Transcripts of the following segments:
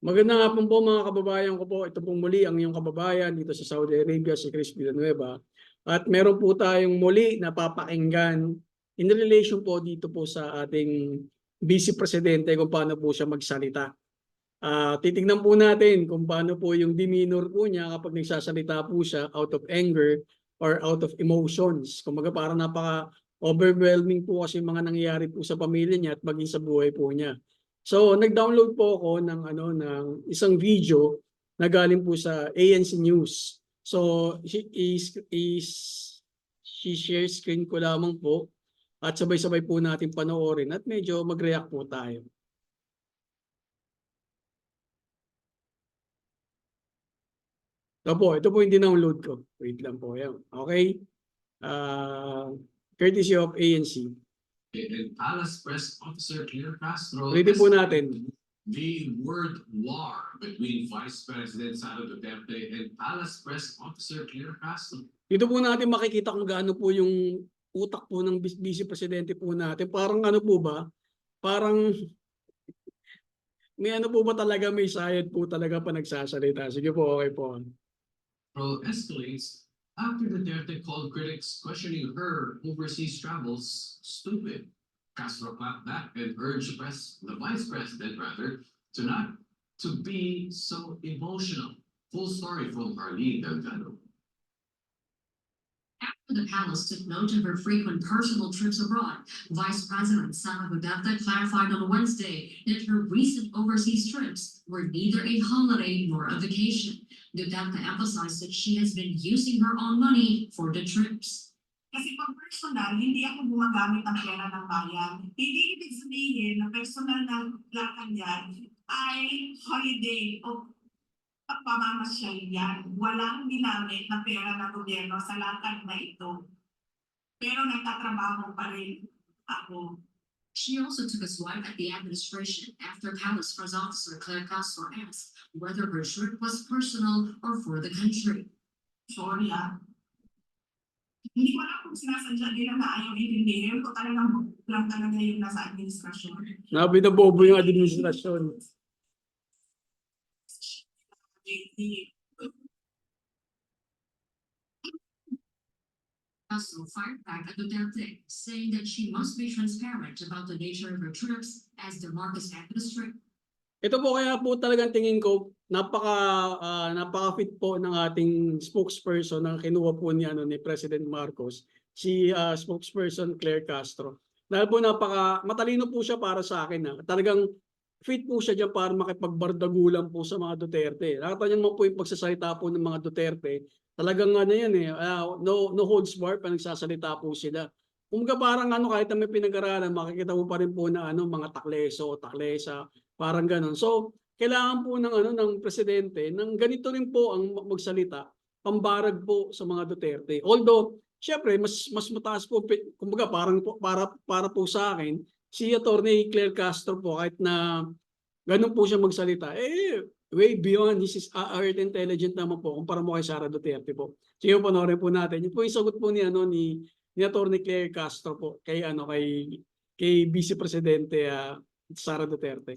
Magandang hapon po mga kababayan ko po. Ito pong muli ang iyong kababayan dito sa Saudi Arabia, si Chris Villanueva. At meron po tayong muli na papakinggan in relation po dito po sa ating Vice Presidente kung paano po siya magsalita. Titignan po natin kung paano po yung demeanor po niya kapag nagsasalita po siya out of anger or out of emotions. Kumbaga parang napaka-overwhelming po kasi mga nangyayari po sa pamilya niya at maging sa buhay po niya. So, nag-download po ako ng isang video na galing po sa ANC News. So, share screen ko lamang po at sabay-sabay po natin panoorin at medyo mag-react po tayo. Ito po yung dinownload ko. Wait lang po yan. Okay? Courtesy of ANC. And Palace Press Officer Claire Castro. Reading po natin. The word war between Vice President Sara Duterte and Palace Press Officer Claire Castro. Dito po natin makikita kung gaano po yung utak po ng Vice Presidente po natin. Parang ano po ba? Parang may ano po ba talaga, may sayad po talaga pa nagsasalita. Sige po, okay po. Escalates after Duterte called critics questioning her overseas travels stupid. Castro clapped back and urged the vice president to be so emotional. Full story from Arlene Delgado. After the palace took note of her frequent personal trips abroad, Vice President Sara Duterte clarified on Wednesday that her recent overseas trips were neither a holiday nor a vacation. Duterte emphasized that she has been using her own money for the trips. Kasi pag personal, hindi ako gumagamit ng pera ng bayan. Hindi ibig sabihin na personal na lakad yan ay holiday o pamamasyal yan. Walang ginamit na pera ng gobyerno sa lakad na ito. Pero nagtatrabaho pa rin ako. She also took a swipe at the administration after Palace Press Officer Claire Castro asked whether her trip was personal or for the country. Sorry Hindi ko alam kung sinasadya nila na ayaw intindihin ko talagang lang talaga yung nasa administrasyon. Binabobo yung administrasyon. Castro fired back at Duterte, saying that she must be transparent about the nature of her trips as the Marcos administration. Ito po kaya po talagang tingin ko napaka-fit po ng ating spokesperson na kinuha po ni President Marcos, si spokesperson Claire Castro. Dahil po matalino po siya para sa akin. Talagang fit po siya diyan para makipagbardagulan po sa mga Duterte. Nakita niyo naman po yung pagsasalita po ng mga Duterte. Talagang no holds barred pa nagsasalita po sila. Kung parang kahit na may pinag-aralan, makikita mo pa rin po na mga taklesa, parang gano'n. So, kailangan po ng presidente ng ganito rin po ang magsalita, pambarag po sa mga Duterte. Although, syempre, mas mataas po, kumbaga parang para po sa akin, si Attorney Claire Castro po, kahit na ganun po siya magsalita, way beyond his art intelligent naman po kumpara mo kay Sara Duterte po. Sige po, panoorin po natin. Yun po yung sagot po ni Attorney Claire Castro po kay Vice Presidente Sara Duterte.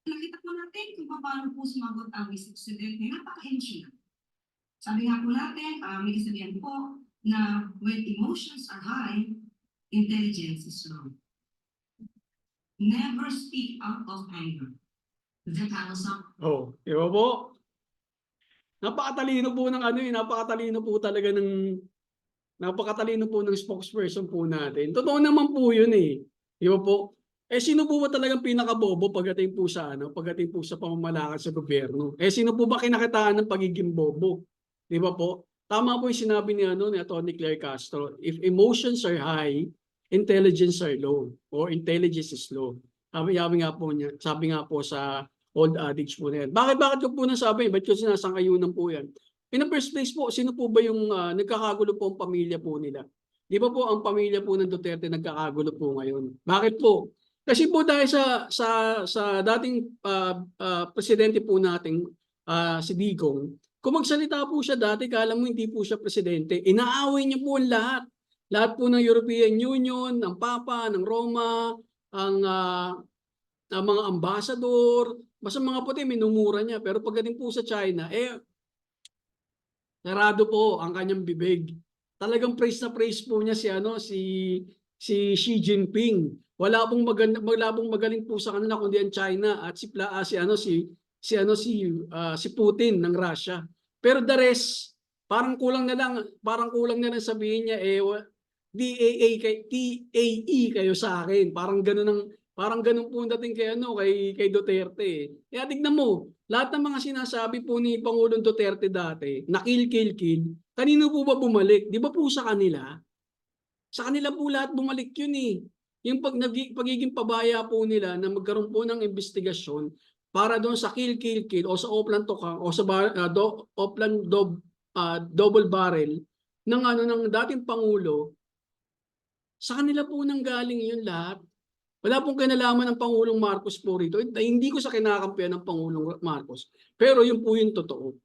Nakita po natin kung paano po sumagot ang Vice Presidente. Napaka-enching. Sabi nga po natin, may kasabihan po na when emotions are high, intelligence is low. Never speak out of anger. The palace Diba po? Napakatalino po ng napakatalino po talaga napakatalino po ng spokesperson po natin. Totoo naman po yun Di ba po? Sino po ba talagang pinakabobo pagdating po sa pamamalakad sa gobyerno? Sino po ba kinakitaan ng pagiging bobo? Di ba po? Tama po yung sinabi ni Atty. Claire Castro. If emotions are high, intelligence are low or intelligence is low. Sabi nga po sa old adage po na yan. Bakit ko po nasabi? Ba't ko sinasangayunan po yan? In the first place po, sino po ba yung nagkakagulo po ang pamilya po nila? Di ba po ang pamilya po ng Duterte nagkakagulo po ngayon? Bakit po? Kasi po dahil sa dating presidente po nating si Digong, kung magsalita po siya dati, kala mo hindi po siya presidente, inaaway niya po ang lahat. Lahat po ng European Union, ng Papa, ng Roma, ang mga ambassador, basta mga puti minumura niya. Pero pagdating po sa China, sarado po ang kanyang bibig. Talagang praise na praise po niya si Xi Jinping. Wala pong magaling po sa kanila kundi ang China at si Putin ng Russia. Pero the rest, parang kulang na lang sabihin niya TAE kayo sa akin. Parang ganun po ang dating kay Duterte. Kaya tignan mo, lahat ng mga sinasabi po ni Pangulong Duterte dati, na kill, kanino po ba bumalik? Di ba po sa kanila? Sa kanila po lahat bumalik yun eh. Yung pagiging pabaya po nila na magkaroon po ng investigasyon para doon sa kill o sa Oplan Tokang o sa Oplan double barrel ng dating Pangulo, sa kanila po nang galing yun lahat. Wala pong kinalaman ng Pangulong Marcos po rito. Hindi ko sa kinakampihan ng Pangulong Marcos. Pero yun po yung totoo.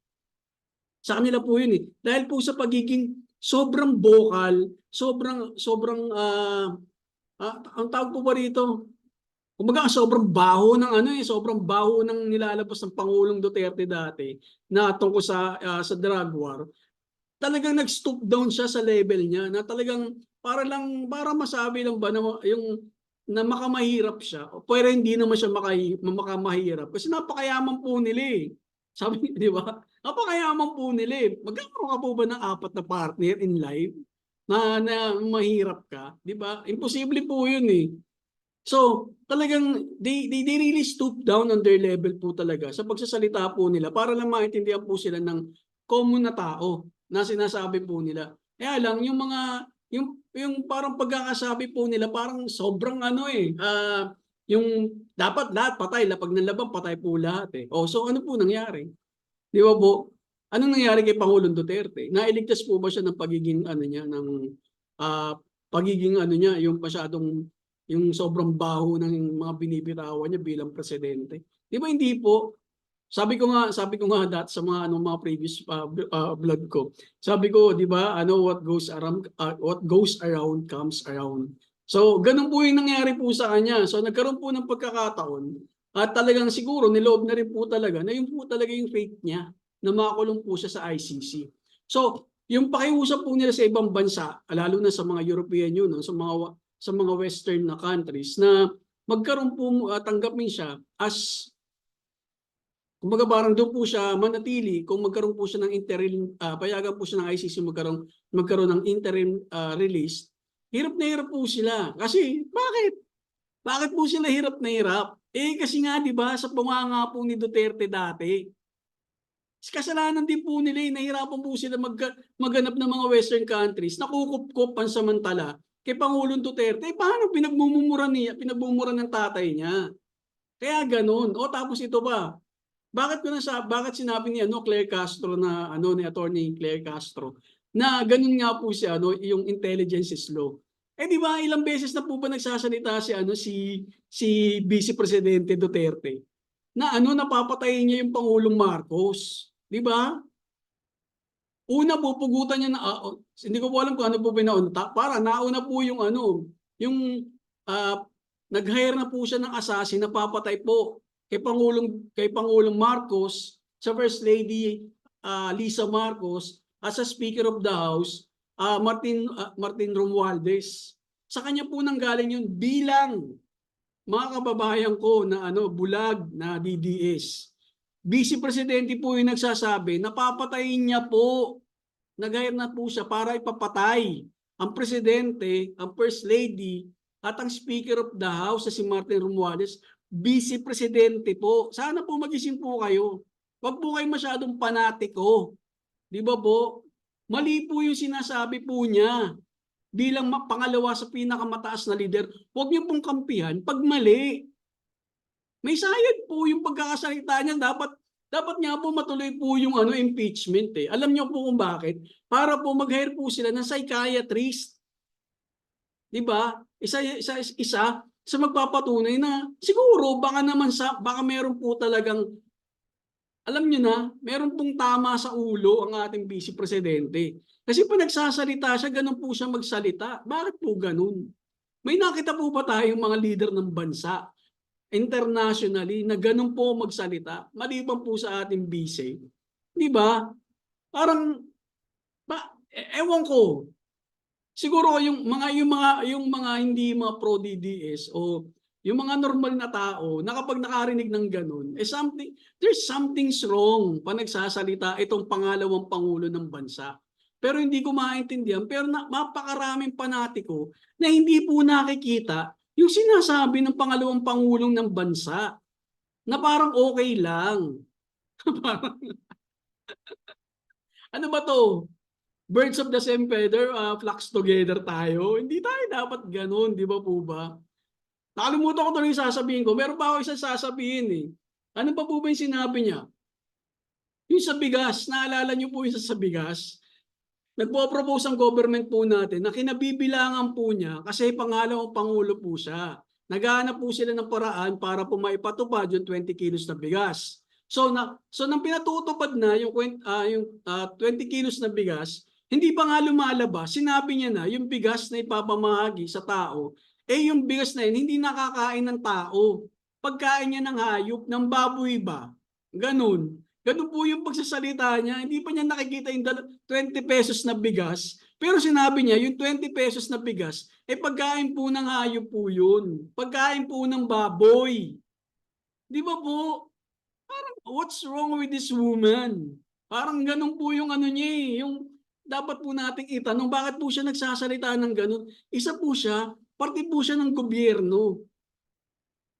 Sa kanila po yun eh. Dahil po sa pagiging sobrang vocal, ang tawag po ba rito? Kumbaga sobrang baho ng nilalabas ng Pangulong Duterte dati na tungkol sa drug war. Talagang nag-stoop down siya sa level niya na talagang para masabi lang ba na makamahirap siya, pero hindi naman siya makamahirap kasi napakayaman po nila eh. Sabi, di ba? Napakayaman po nila eh. Magkakaroon ka po ba ng 4 na partner in life na mahirap ka? Di ba? Imposible po yun eh. So, talagang they really stoop down on their level po talaga sa pagsasalita po nila para lang maintindihan po sila ng common na tao na sinasabi po nila. Kaya lang, yung parang pagkakasabi po nila parang sobrang yung dapat lahat patay, lapag ng labang patay po lahat eh. So ano po nangyari? Di ba po? Anong nangyari kay Pangulong Duterte? Nailigtas po ba siya ng pagiging yung sobrang baho ng mga binibitawan niya bilang presidente? Di ba hindi po? Sabi ko nga dati sa mga previous vlog ko. Sabi ko, 'di ba, what goes around comes around. So, ganun po 'yung nangyari po sa kanya. So, nagkaroon po ng pagkakataon at talagang siguro niloob na rin po talaga na 'yung po talaga 'yung fate niya na makulong po siya sa ICC. So, 'yung pakiusap po nila sa ibang bansa, lalo na sa mga European Union, sa mga western na countries na magkaroon po tanggapin siya as kumbaga parang doon po siya manatili kung magkaroon po siya ng interim, payagan po siya ng ICC magkaroon ng interim release, hirap na hirap po sila. Kasi bakit? Bakit po sila hirap na hirap? Kasi nga 'di ba sa pumanga po ni Duterte dati, kasalanan din po nila nahirapan po sila maghanap ng mga western countries, nakukup-kup pansamantala kay Pangulong Duterte. Paano pinagmumura ng tatay niya? Kaya ganun. Tapos ito ba? Bakit sinabi ni Claire Castro ni Attorney Claire Castro na ganun nga po yung intelligence is low. Di ba ilang beses na po ba nagsasalita si Vice Presidente Duterte na napapatayin niya yung Pangulong Marcos, di ba? Una pupugutan niya hindi ko po alam kung ano po pinaunta. Nauna po yung nag-hire na po siya ng assassin na papatay po kay Pangulong Marcos, sa First Lady Lisa Marcos, at sa Speaker of the House Martin Romualdez. Sa kanya po nanggaling yun bilang mga kababayan ko na bulag na DDS. Vice Presidente po yung nagsasabi na papatayin niya po. Nag-hire na po siya para ipapatay ang Presidente, ang First Lady, at ang Speaker of the House si Martin Romualdez. Vice Presidente po. Sana po magising po kayo. Huwag po kayo masyadong panatiko. Di ba po? Mali po yung sinasabi po niya. Bilang pangalawa sa pinakamataas na leader, huwag niyo pong kampihan pag mali. May sayad po yung pagkakasalita niya. Dapat nga po matuloy po yung impeachment eh. Alam niyo po kung bakit? Para po mag-hire po sila ng psychiatrist. Di ba? Isa sa magpapatunay na siguro baka meron po talagang alam niyo na, meron pong tama sa ulo ang ating Vice Presidente. Kasi pag nagsasalita siya, ganun po siya magsalita. Bakit po ganun? May nakita po ba tayong mga leader ng bansa internationally na ganun po magsalita, maliban po sa ating bise. Di ba? Parang, ewan ko, siguro yung mga hindi mga pro DDS o yung mga normal na tao na kapag nakarinig ng ganun, there's something's wrong pa nagsasalita itong pangalawang pangulo ng bansa. Pero hindi ko maintindihan, pero mapakaraming panatiko na hindi po nakikita yung sinasabi ng pangalawang pangulong ng bansa na parang okay lang. Parang, ano ba to? Birds of the same feather, flocks together tayo. Hindi tayo dapat ganun, di ba po ba? Nakalimutan ko tuloy yung sasabihin ko. Meron pa ako isang sasabihin eh. Ano pa po ba yung sinabi niya? Yung sa bigas, naalala niyo po yung sa bigas? Nagpo-propose ang government po natin na kinabibilangan po niya kasi pangalawang pangulo po siya. Naghahanap po sila ng paraan para po maipatupad yung 20 kilos na bigas. So nang pinatutupad na yung 20 kilos na bigas, hindi pa nga lumalabas, sinabi niya na yung bigas na ipapamahagi sa tao, yung bigas na yun hindi nakakain ng tao. Pagkain niya ng hayop, ng baboy ba? Ganun. Ganun po yung pagsasalita niya. Hindi pa niya nakikita yung 20 pesos na bigas. Pero sinabi niya, yung 20 pesos na bigas, pagkain po ng hayop po yun. Pagkain po ng baboy. Di ba po? Parang, what's wrong with this woman? Parang ganun po yung ano niya eh. Yung dapat po nating itanong, bakit po siya nagsasalita ng ganun? Isa po siya, parte po siya ng gobyerno.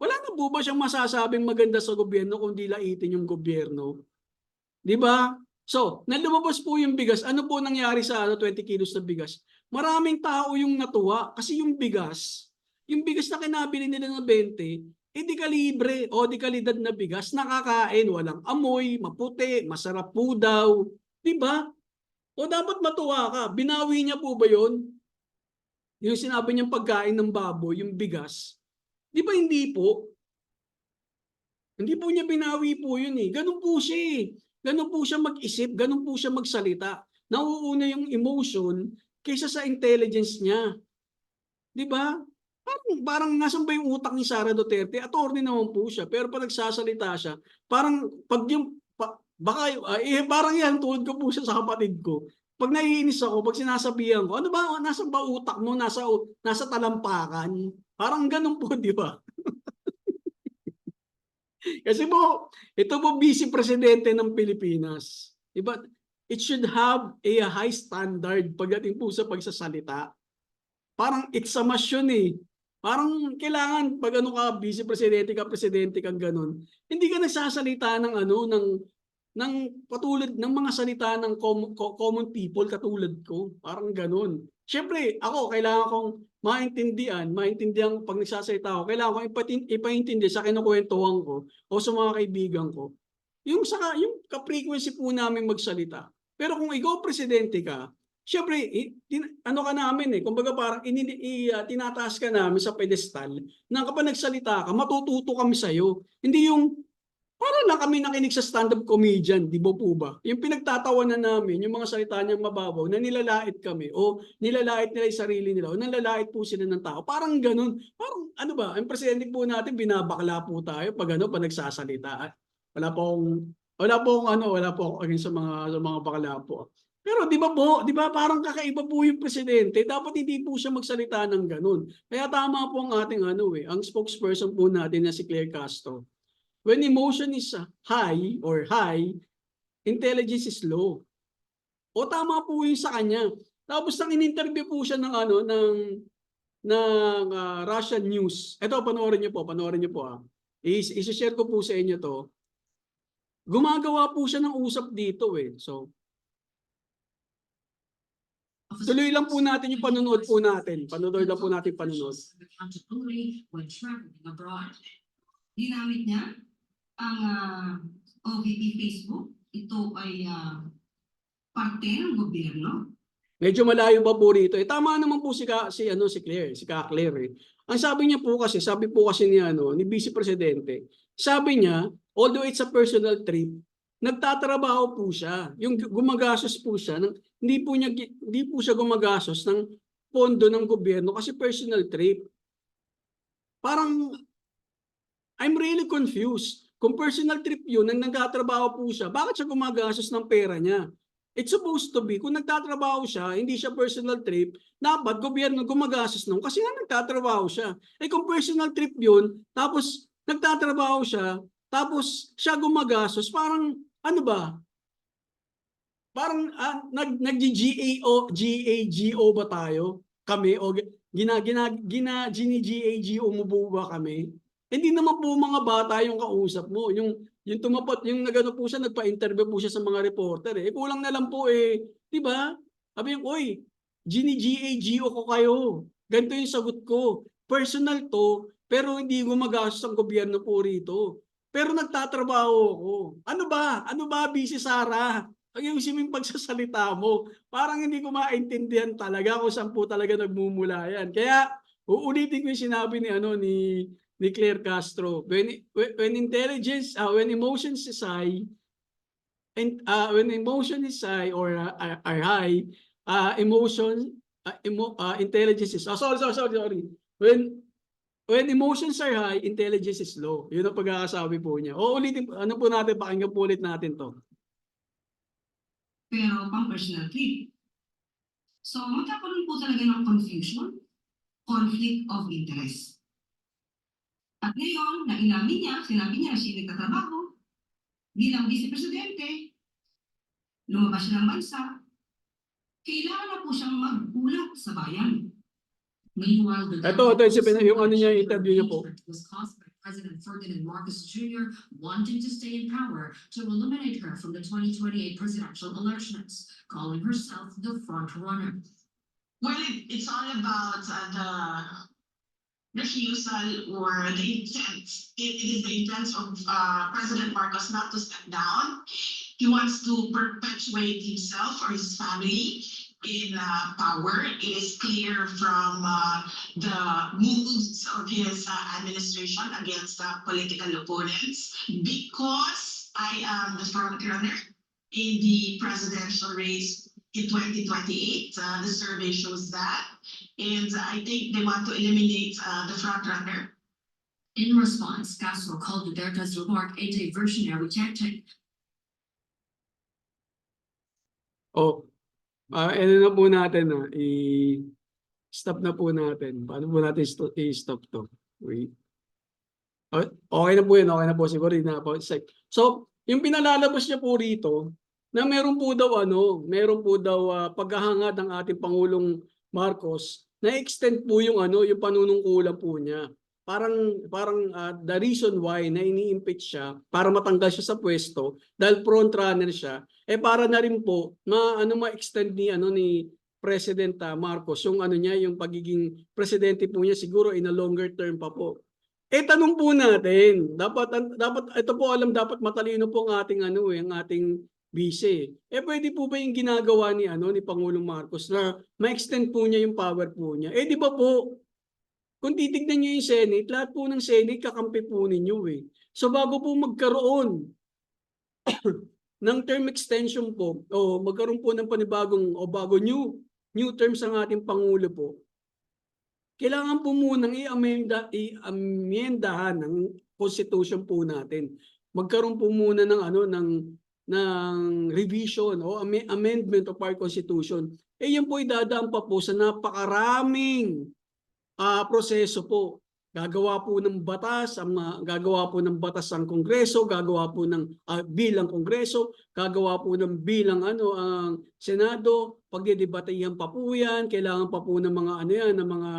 Wala na po ba siyang masasabing maganda sa gobyerno kung di laitin yung gobyerno? Di ba? So, nalumabas po yung bigas. Ano po nangyari sa 20 kilos na bigas? Maraming tao yung natuwa kasi yung bigas na kinabili nila ng 20, di kalibre o di kalidad na bigas, nakakain, walang amoy, maputi, masarap po daw. Di ba? O dapat matuwa ka. Binawi niya po ba yun? Yung sinabi niyang pagkain ng baboy, yung bigas. Di ba hindi po? Hindi po niya binawi po yun eh. Ganun po siya eh. Ganun po siya mag-isip, ganun po siya magsalita. Nauuna yung emotion kaysa sa intelligence niya. Di ba? Parang nasan ba yung utak ni Sara Duterte? Attorney naman po siya. Pero pag nagsasalita siya, parang pag yung, parang yan, tulad ko po siya sa kapatid ko. Pag naiinis ako, pag sinasabihan ko, ano ba, nasa ba utak mo? Nasa talampakan? Parang ganun po, di ba? Kasi po, ito po vice presidente ng Pilipinas. Diba? It should have a high standard pagdating po sa pagsasalita. Parang it's a must yun eh. Parang kailangan pag ano ka, vice presidente ka, presidente kang ganun. Hindi ka nagsasalita ng ng patulad ng mga salita ng common people katulad ko. Parang ganun. Siyempre, ako, kailangan kong maintindihan pag nagsasalita ako, kailangan kong ipaintindi sa kinukwentuhan ko o sa mga kaibigan ko. Yung ka-frequency po namin magsalita. Pero kung ikaw presidente ka, siyempre, ano ka namin eh, kumbaga parang tinataas ka namin sa pedestal na kapag nagsalita ka, matututo kami sa'yo. Hindi yung para lang kami nakinig sa stand-up comedian, di ba po ba? Yung pinagtatawanan namin, yung mga salita niyang mababaw, na nilalait kami, o nilalait nila yung sarili nila, o nilalait po sila ng tao. Parang ganun. Parang ano ba, ang presidente po natin, binabakla po tayo pag nagsasalita. Wala po akong against sa mga bakla po. Pero di ba parang kakaiba po yung presidente, dapat hindi po siya magsalita ng ganun. Kaya tama po ang ating ang spokesperson po natin na si Claire Castro. When emotion is high, intelligence is low. O tama po yun sa kanya. Tapos nang in-interview po siya ng Russian news. Ito, panoorin niyo po. I-share ko po sa inyo to. Gumagawa po siya ng usap dito eh. So, tuloy lang po natin yung panonood po natin. Panonood lang po natin panonood. Accountability when traveling abroad. Ginamit niya ang OVP Facebook. Ito ay parte ng gobyerno. Medyo malayo pa po rito. Tama naman po si Claire, si Claire eh. Ang sabi po kasi ni Vice Presidente, sabi niya, although it's a personal trip, nagtatrabaho po siya. Yung gumagastos po siya, hindi po siya gumagastos ng pondo ng gobyerno kasi personal trip. Parang still confused. Kung personal trip yun, nang nagtatrabaho po siya, bakit siya gumagastos ng pera niya? It's supposed to be, kung nagtatrabaho siya, hindi siya personal trip, dapat gobyerno gumagastos nun kasi nga nagtatrabaho siya. Eh kung personal trip yun, tapos nagtatrabaho siya, tapos siya gumagastos, parang ano ba? Parang nag-GAGO ba tayo? Kami? O gini-GAGO mo ba kami? Hindi naman po mga bata yung kausap mo. Yung tumapat, yung nagano po siya, nagpa-interview po siya sa mga reporter eh. Kulang na lang po eh. Di ba? Sabi yung, oy, gini-GAGO ko kayo. Ganito yung sagot ko. Personal to, pero hindi gumagastos ang gobyerno po rito. Pero nagtatrabaho ako. Ano ba? Ano ba, Busy Sara? Ayusin mo yung pagsasalita mo. Parang hindi ko maintindihan talaga kung saan po talaga nagmumula yan. Kaya, uulitin ko yung sinabi ni Claire Castro. When intelligence, when emotions is high, and when emotion is high or are high, intelligence is, sorry. When emotions are high, intelligence is low. Yun ang pagkakasabi po niya. O ulitin, ano po natin, pakinggan po ulit natin to. Pero pang personal trip. So magkakaroon po talaga ng confusion, conflict of interest. At ngayon, nainamin niya, sinabi niya na siya nagtatrabaho bilang vice-presidente, lumabas siya ng bansa, kailangan na po siyang mag-ulat sa bayan. Meanwhile, the Ito, yung ano niya, interview niya po. was caused by President Ferdinand Marcos Jr. wanting to stay in power to eliminate her from the 2028 presidential elections, calling herself the front runner. Well, it's all about the refusal or the intent. It is the intent of President Marcos not to step down. He wants to perpetuate himself or his family in power. It is clear from the moves of his administration against political opponents. Because I am the front runner in the presidential race in 2028, the survey shows that. And I think they want to eliminate the front runner. In response, Castro called Duterte's remark a diversionary tactic. Ano na po natin i-stop na po natin. Paano po natin i-stop to? Wait. Okay na po yun. Okay na po siguro. So, yung pinalalabas niya po rito, na meron po daw paghahangad ng ating Pangulong Marcos na extend po yung yung panunungkulan po niya. Parang the reason why na ini-impeach siya para matanggal siya sa pwesto dahil front runner siya para na rin po ma-extend ni President Marcos yung yung pagiging presidente po niya siguro in a longer term pa po. Tanong po natin, dapat ito po dapat matalino po ang ating ang ating vice. Pwede po ba yung ginagawa ni Pangulong Marcos na ma-extend po niya yung power po niya? Di ba po? Kung titignan niyo yung Senate, lahat po ng Senate kakampi po ninyo So bago po magkaroon ng term extension po, o magkaroon po ng panibagong o bago new terms ang ating Pangulo po, kailangan po munang i-amendahan ng Constitution po natin. Magkaroon po muna ng revision o amendment of our Constitution. Yan po idadaan pa po sa napakaraming proseso po. Gagawa po ng batas ang Kongreso, gagawa po ng bilang Kongreso, gagawa po ng bilang ang Senado, pagdedebatehan pa po yan, kailangan pa po ng mga ng mga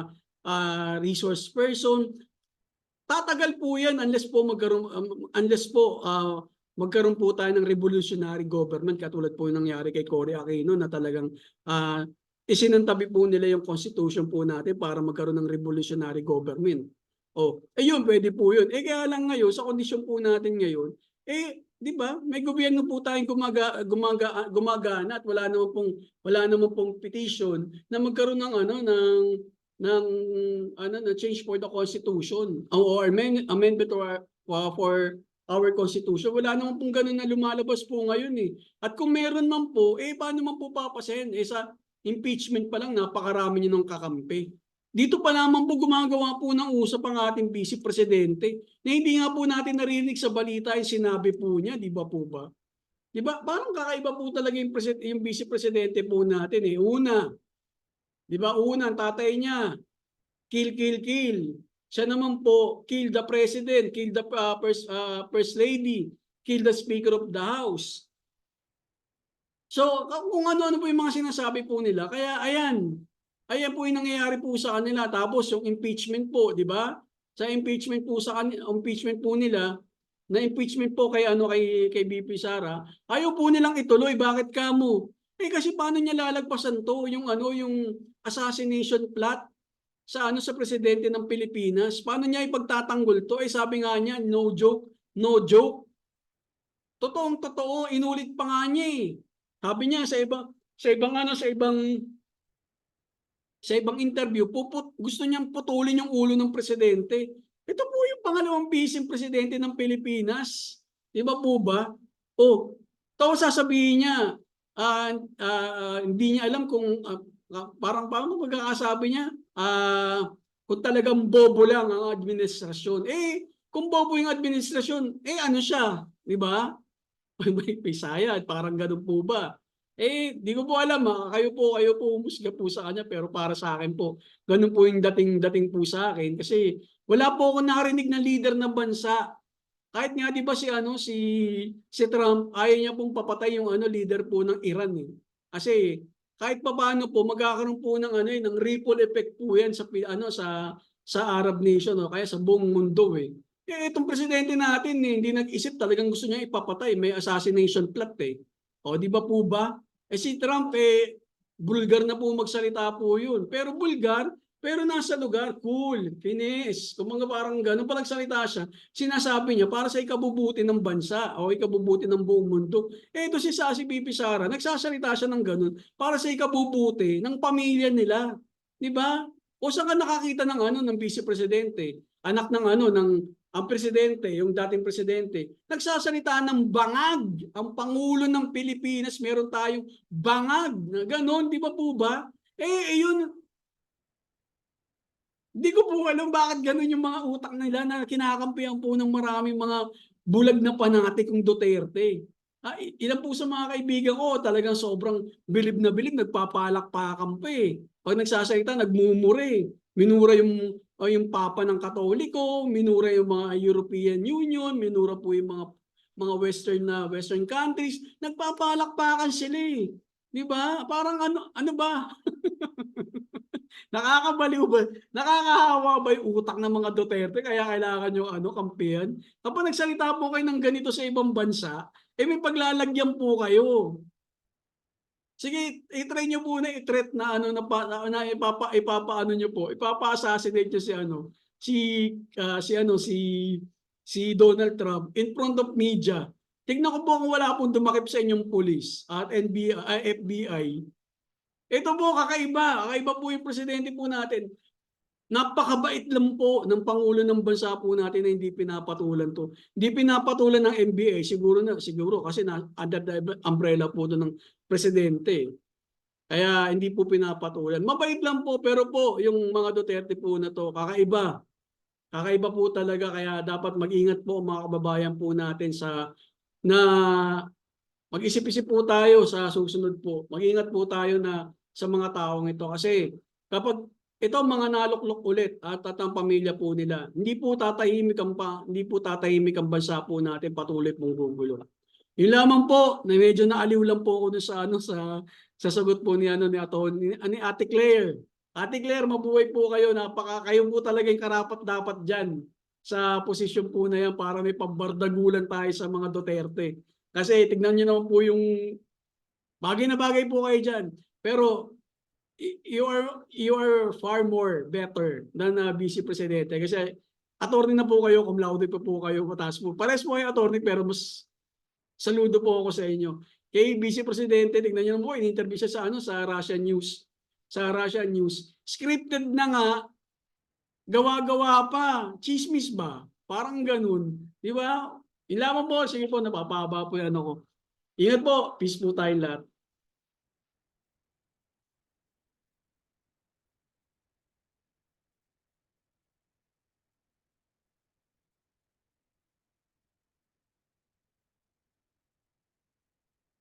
resource person. Tatagal po yan unless po magkaroon po tayo ng revolutionary government katulad po yung nangyari kay Cory Aquino na talagang isinantabi po nila yung constitution po natin para magkaroon ng revolutionary government. Yun, pwede po yun. Kaya lang ngayon, sa kondisyon po natin ngayon, di ba, may gobyerno po tayong gumagana at wala naman pong petition na magkaroon ng change for the constitution or amendment for our constitution. Wala naman pong ganun na lumalabas po ngayon At kung meron man po, paano man po papasahin? Sa impeachment pa lang, napakarami nyo ng kakampi. Dito pa naman po gumagawa po ng usap ang ating Vice Presidente na hindi nga po natin narinig sa balita yung sinabi po niya, di ba po ba? Di ba? Parang kakaiba po talaga yung Vice Presidente po natin eh. Una, di ba? Una, ang tatay niya, kill, kill, kill. Siya naman po, kill the President, kill the First Lady, kill the Speaker of the House. So, kung ano-ano po yung mga sinasabi po nila, kaya ayan po yung nangyayari po sa kanila. Tapos yung impeachment po, di ba? Sa impeachment po impeachment po nila, na impeachment po kay VP Sara, ayaw po nilang ituloy. Bakit kamo? Kasi paano niya lalagpasan to yung assassination plot sa sa presidente ng Pilipinas? Paano niya ipagtatanggol to? Sabi nga niya, no joke, no joke. Totoong totoo, inulit pa nga niya eh. Sabi niya sa ibang interview, gusto niyang putulin yung ulo ng presidente. Ito po yung pangalawang vice presidente ng Pilipinas. Di ba po ba? Tapos sasabihin niya, hindi niya alam kung, parang magkakasabi niya, kung talagang bobo lang ang administrasyon. Kung bobo yung administrasyon, ano siya? Di ba? May Pisaya, parang ganun po ba? Di ko po alam kayo po humusga po sa kanya, pero para sa akin po, ganun po yung dating po sa akin kasi wala po ako narinig na leader ng bansa. Kahit nga 'di ba si Trump, ayaw niya pong papatay yung leader po ng Iran eh. Kasi kahit papaano po magkakaroon po ng ng ripple effect po 'yan sa Arab nation kaya sa buong mundo eh. Itong presidente natin hindi nag-isip, talagang gusto niya ipapatay, may assassination plot eh. Di ba po ba? Si Trump bulgar na po magsalita po yun. Pero bulgar, pero nasa lugar, cool, finish. Kung mga parang gano'n pa nagsalita siya, sinasabi niya para sa ikabubuti ng bansa o ikabubuti ng buong mundo. Ito si VP Sara, nagsasalita siya ng gano'n para sa ikabubuti ng pamilya nila. Di ba? O saan ka nakakita ng vice presidente? Anak ng ang presidente, yung dating presidente, nagsasalita ng bangag. Ang Pangulo ng Pilipinas, meron tayong bangag. Ganon, di ba po ba? Yun, di ko po alam bakit ganon yung mga utak nila na kinakampihan po ng maraming mga bulag na panatikong Duterte. Ilan po sa mga kaibigan ko, talagang sobrang bilib na bilib, nagpapalakpakan pa eh. Pag nagsasalita, nagmumure. Minura yung Papa ng Katoliko, minura yung mga European Union, minura po yung mga Western countries, nagpapalakpakan sila eh. 'Di ba? Parang ano ba? Nakakabaliw ba? Nakakahawa ba yung utak ng mga Duterte kaya kailangan nyo kampihan? Kapag nagsalita po kayo ng ganito sa ibang bansa, may paglalagyan po kayo. Sige, i-try nyo muna i-threat na ipapa-assassinate nyo si Donald Trump in front of media. Tignan ko po kung wala pong dumakip sa inyong police at FBI. Ito po kakaiba. Kakaiba po yung presidente po natin. Napakabait lang po ng Pangulo ng bansa po natin na hindi pinapatulan to. Hindi pinapatulan ng NBA, siguro kasi under the umbrella po doon ng presidente. Kaya hindi po pinapatulan. Mabait lang po, pero po yung mga Duterte po na to, kakaiba. Kakaiba po talaga, kaya dapat mag-ingat po mga kababayan po natin na mag-isip-isip po tayo sa susunod po. Mag-ingat po tayo sa mga taong ito. Kasi kapag ito mga naluklok ulit at ang pamilya po nila, hindi po tatahimik ang bansa po natin, patuloy pong gugulo. Yun lamang po, na medyo naaliw lang po ako sa sagot po ni Ate Claire. Ate Claire, mabuhay po kayo. Kayo po talaga yung karapat-dapat dyan sa posisyon po na yan para may pambardagulan tayo sa mga Duterte. Kasi tignan nyo naman po yung bagay na bagay po kayo dyan. Pero you are far more better than Vice Presidente. Kasi attorney na po kayo, cum laude pa po kayo, mataas po. Pares po kayo attorney, pero mas saludo po ako sa inyo. Kay Vice Presidente, tignan nyo naman po, in-interview siya sa Russian News. Sa Russian News. Scripted na nga, gawa-gawa pa. Chismis ba? Parang ganun. Di ba? Ilaman po, sige po, napapahaba po yan ako. Ingat po, peace po tayong lahat.